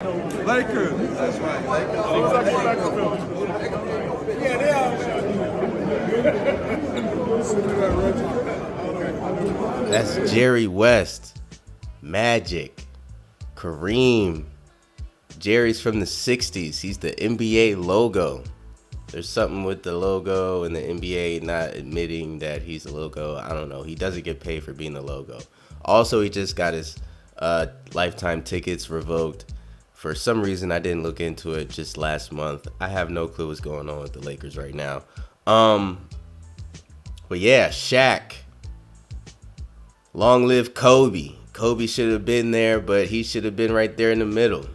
Lakers. That's right. Lakers. Yeah, they are. That's Jerry West, Magic, Kareem. Jerry's from the 60s. He's the NBA logo. There's something with the logo and the NBA not admitting that he's the logo. I don't know. He doesn't get paid for being the logo. Also, he just got his lifetime tickets revoked. For some reason, I didn't look into it just last month. I have no clue what's going on with the Lakers right now. But yeah, Shaq. Long live Kobe. Kobe should have been there, but he should have been right there in the middle.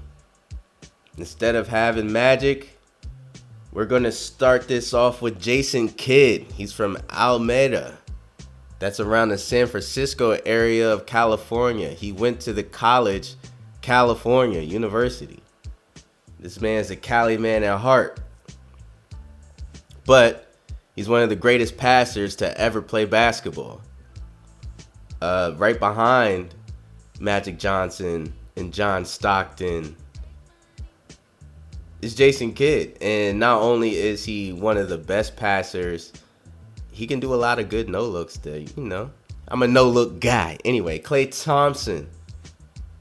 Instead of having Magic, we're going to start this off with Jason Kidd. He's from Alameda. That's around the San Francisco area of California. He went to the college, California University. This man's a Cali man at heart. But he's one of the greatest passers to ever play basketball. Right behind Magic Johnson and John Stockton is Jason Kidd. And not only is he one of the best passers, he can do a lot of good no-looks there, you know. I'm a no-look guy. Anyway, Klay Thompson,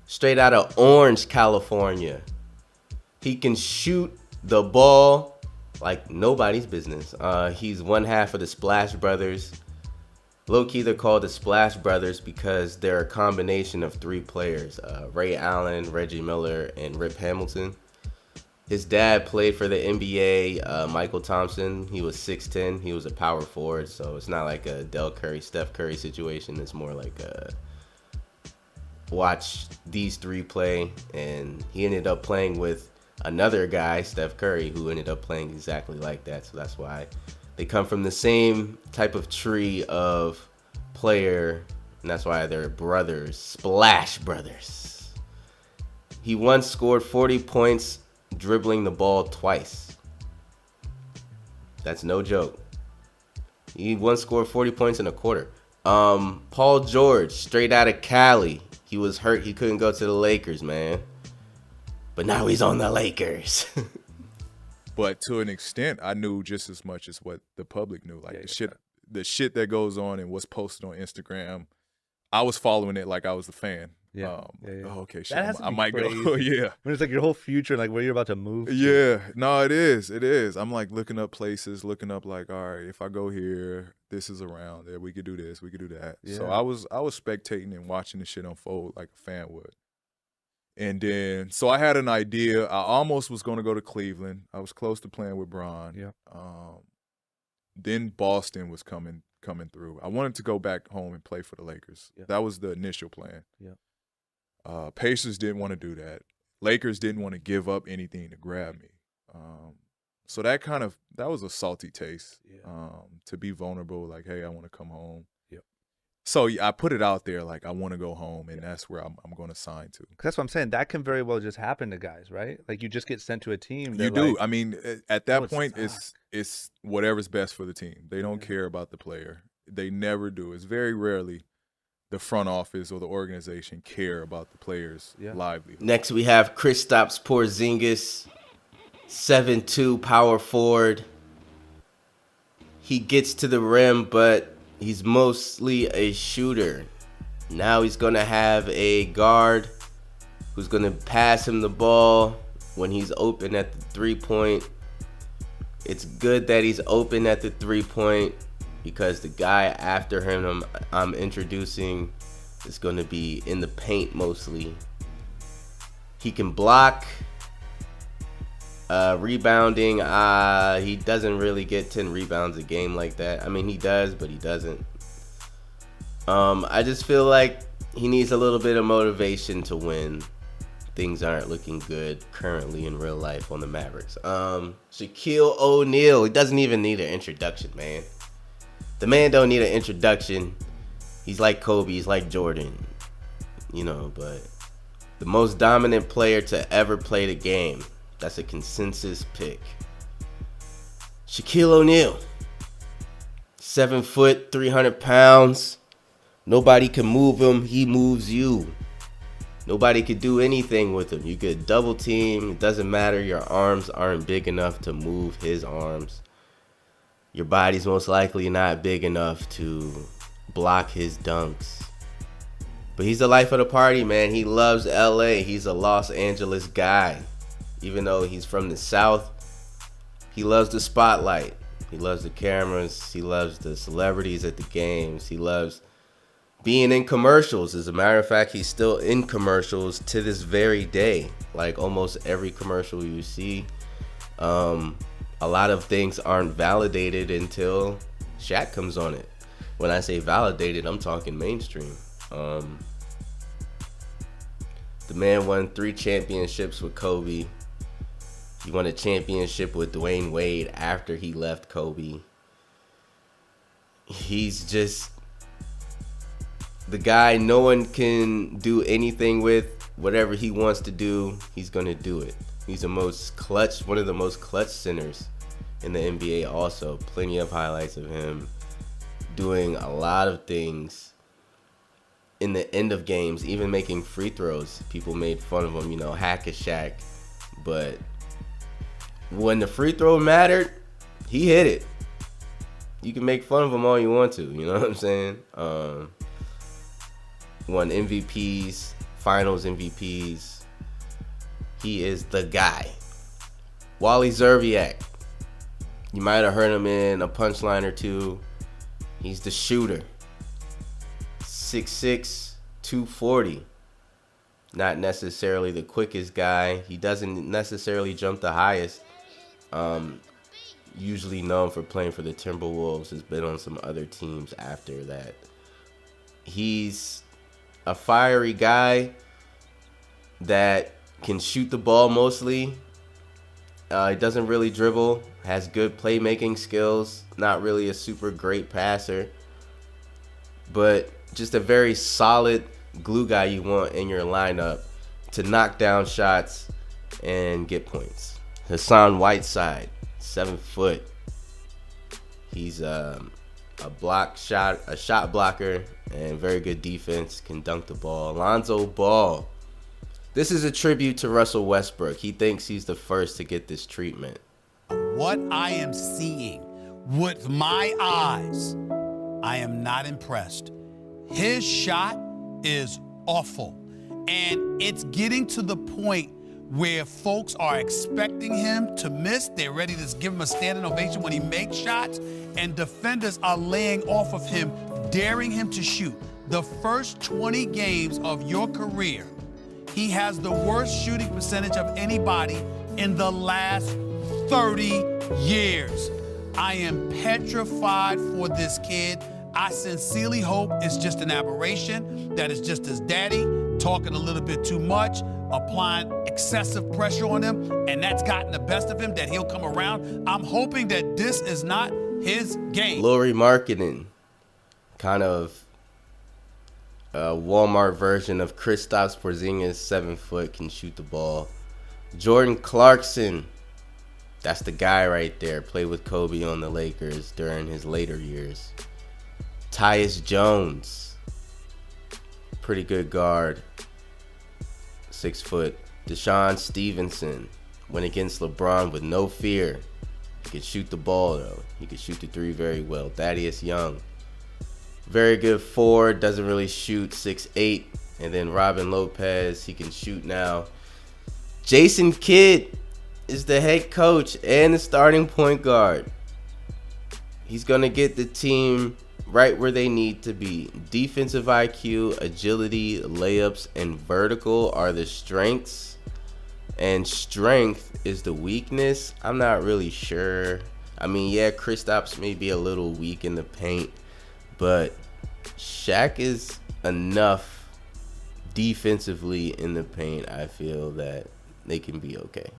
straight out of Orange, California. He can shoot the ball like nobody's business. He's one half of the Splash Brothers. Low-key, they're called the Splash Brothers because they're a combination of three players. Ray Allen, Reggie Miller, and Rip Hamilton. His dad played for the NBA, Michael Thompson. He was 6'10". He was a power forward, so it's not like a Del Curry, Steph Curry situation. It's more like watch these three play, and he ended up playing with another guy, Steph Curry, who ended up playing exactly like that. So that's why they come from the same type of tree of player, and that's why they're brothers, Splash Brothers. He once scored 40 points dribbling the ball twice. That's no joke. He once scored 40 points in a quarter. Paul George, straight out of Cali. He was hurt. He couldn't go to the Lakers, man. But now he's on the Lakers. But to an extent, I knew just as much as what the public knew. Like the shit that goes on and what's posted on Instagram, I was following it like I was a fan. Oh, okay, shit. I might go. Yeah. When it's like your whole future, like where you're about to move. Yeah. No, it is. It is. I'm like looking up places, looking up like, all right, if I go here, this is around there. We could do this. We could do that. Yeah. So I was spectating and watching the shit unfold like a fan would. And then, so I had an idea. I almost was going to go to Cleveland. I was close to playing with Bron. Yeah. Then Boston was coming through. I wanted to go back home and play for the Lakers. Yeah. That was the initial plan. Yeah. Pacers didn't want to do that. Lakers didn't want to give up anything to grab me. So that was a salty taste. Yeah. To be vulnerable, like, hey, I want to come home. So I put it out there like I want to go home, and that's where I'm going to sign to. That's what I'm saying. That can very well just happen to guys, right? Like you just get sent to a team. You do. Like, I mean, at that point, it's whatever's best for the team. They don't care about the player. They never do. It's very rarely the front office or the organization care about the player's livelihood. Next, we have Kristaps Porzingis, 7'2", power forward. He gets to the rim, but he's mostly a shooter. Now he's going to have a guard who's going to pass him the ball when he's open at the three-point. It's good that he's open at the three-point because the guy after him I'm introducing is going to be in the paint mostly. He can block. Rebounding, he doesn't really get 10 rebounds a game like that. I mean, he does, but he doesn't. I just feel like he needs a little bit of motivation to win. Things aren't looking good currently in real life on the Mavericks. Shaquille O'Neal, he doesn't even need an introduction, man. The man don't need an introduction. He's like Kobe, he's like Jordan, you know, but the most dominant player to ever play the game. That's a consensus pick. Shaquille O'Neal, 7 foot, 300 pounds. Nobody can move him. He moves you. Nobody could do anything with him. You could double team. It doesn't matter. Your arms aren't big enough to move his arms. Your body's most likely not big enough to block his dunks. But he's the life of the party, man. He loves LA. He's a Los Angeles guy. Even though he's from the South, he loves the spotlight. He loves the cameras. He loves the celebrities at the games. He loves being in commercials. As a matter of fact, he's still in commercials to this very day. Like almost every commercial you see. A lot of things aren't validated until Shaq comes on it. When I say validated, I'm talking mainstream. The man won 3 championships with Kobe. He won a championship with Dwayne Wade after he left Kobe. He's just the guy no one can do anything with. Whatever he wants to do, he's going to do it. He's one of the most clutch centers in the NBA also. Plenty of highlights of him doing a lot of things in the end of games, even making free throws. People made fun of him, hack a Shaq. But when the free throw mattered, he hit it. You can make fun of him all you want to, you know what I'm saying? Won MVPs, finals MVPs. He is the guy. Wally Zerviak. You might have heard him in a punchline or two. He's the shooter. 6'6", 240. Not necessarily the quickest guy. He doesn't necessarily jump the highest. Usually known for playing for the Timberwolves. Has been on some other teams after that. He's a fiery guy that can shoot the ball mostly. He doesn't really dribble. Has good playmaking skills. Not really a super great passer. But just a very solid glue guy you want in your lineup to knock down shots and get points. Hassan Whiteside, 7 foot. He's a shot blocker and very good defense, can dunk the ball. Lonzo Ball. This is a tribute to Russell Westbrook. He thinks he's the first to get this treatment. What I am seeing with my eyes, I am not impressed. His shot is awful. And it's getting to the point where folks are expecting him to miss. They're ready to give him a standing ovation when he makes shots. And defenders are laying off of him, daring him to shoot. The first 20 games of your career, he has the worst shooting percentage of anybody in the last 30 years. I am petrified for this kid. I sincerely hope it's just an aberration, that it's just his daddy talking a little bit too much, applying excessive pressure on him, and that's gotten the best of him, that he'll come around. I'm hoping that this is not his game. Lauri Markkanen, kind of a Walmart version of Kristaps Porzingis, 7 foot, can shoot the ball. Jordan Clarkson, that's the guy right there. Played with Kobe on the Lakers during his later years. Tyus Jones, pretty good guard, 6 foot. Deshaun Stevenson went against LeBron with no fear. He could shoot the ball though. He could shoot the 3 very well. Thaddeus Young, very good forward, doesn't really shoot, 6'8". And then Robin Lopez, he can shoot now. Jason Kidd is the head coach and the starting point guard. He's going to get the team right where they need to be. Defensive IQ, agility, layups, and vertical are the strengths. And strength is the weakness. I'm not really sure. I mean, yeah, Kristaps may be a little weak in the paint, but Shaq is enough defensively in the paint, I feel, that they can be okay.